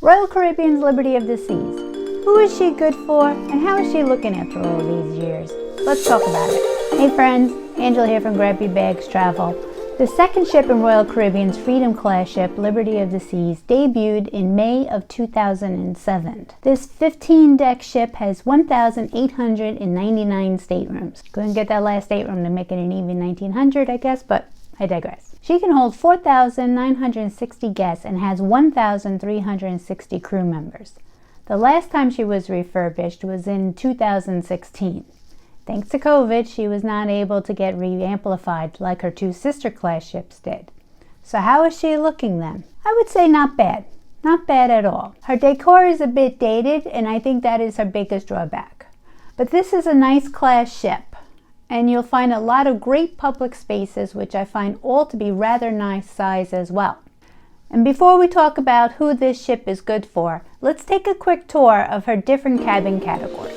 Royal Caribbean's Liberty of the Seas. Who is she good for, and how is she looking after all these years? Let's talk about it. Hey friends, Angela here from Grabby Bags Travel. The second ship in Royal Caribbean's Freedom class ship, Liberty of the Seas, debuted in May of 2007. This 15-deck ship has 1,899 staterooms. Couldn't get that last stateroom to make it an even 1,900, I guess, but I digress. She can hold 4,960 guests and has 1,360 crew members. The last time she was refurbished was in 2016. Thanks to COVID, she was not able to get re-amplified like her two sister class ships did. So how is she looking then? I would say not bad. Not bad at all. Her decor is a bit dated, and I think that is her biggest drawback. But this is a nice class ship, and you'll find a lot of great public spaces, which I find all to be rather nice size as well. And before we talk about who this ship is good for, let's take a quick tour of her different cabin categories.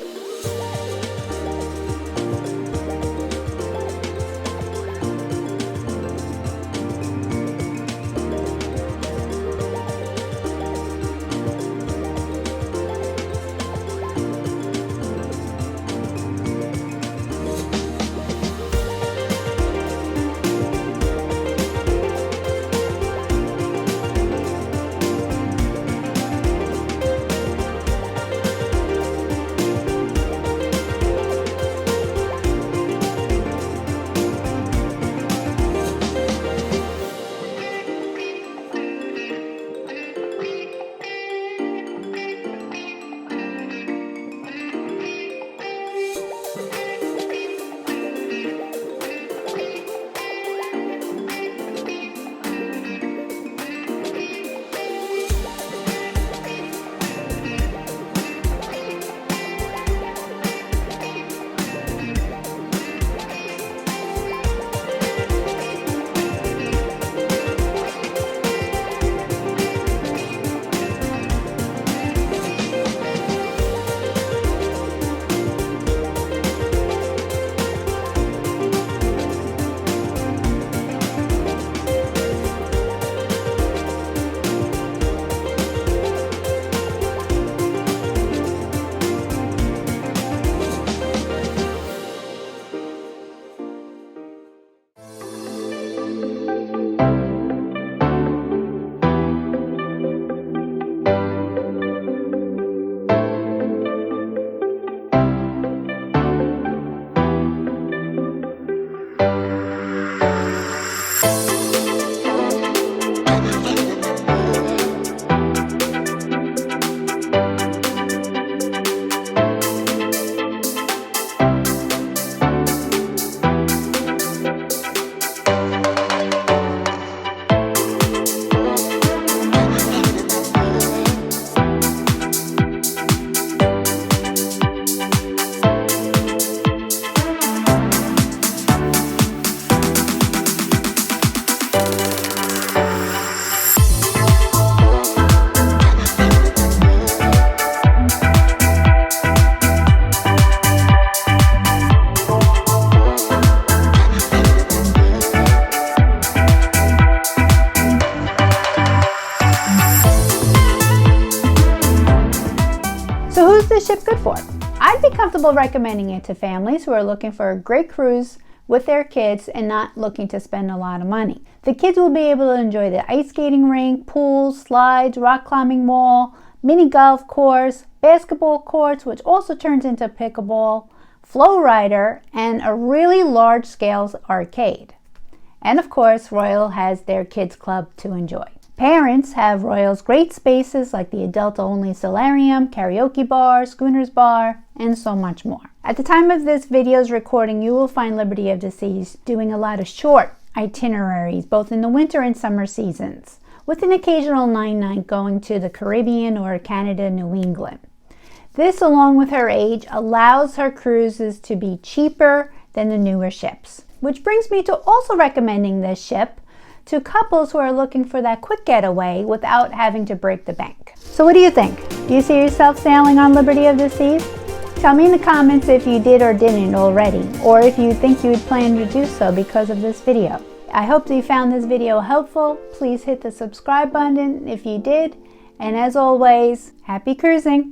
So who's this ship good for? I'd be comfortable recommending it to families who are looking for a great cruise with their kids and not looking to spend a lot of money. The kids will be able to enjoy the ice skating rink, pools, slides, rock climbing wall, mini golf course, basketball courts, which also turns into pickleball, flow rider, and a really large scale arcade. And of course, Royal has their kids club to enjoy. Parents have Royal's great spaces like the adult-only solarium, karaoke bar, schooners bar, and so much more. At the time of this video's recording, you will find Liberty of the Seas doing a lot of short itineraries, both in the winter and summer seasons, with an occasional night going to the Caribbean or Canada, New England. This, along with her age, allows her cruises to be cheaper than the newer ships. Which brings me to also recommending this ship to couples who are looking for that quick getaway without having to break the bank. So what do you think? Do you see yourself sailing on Liberty of the Seas? Tell me in the comments if you did or didn't already, or if you think you would plan to do so because of this video. I hope that you found this video helpful. Please hit the subscribe button if you did, And as always, happy cruising!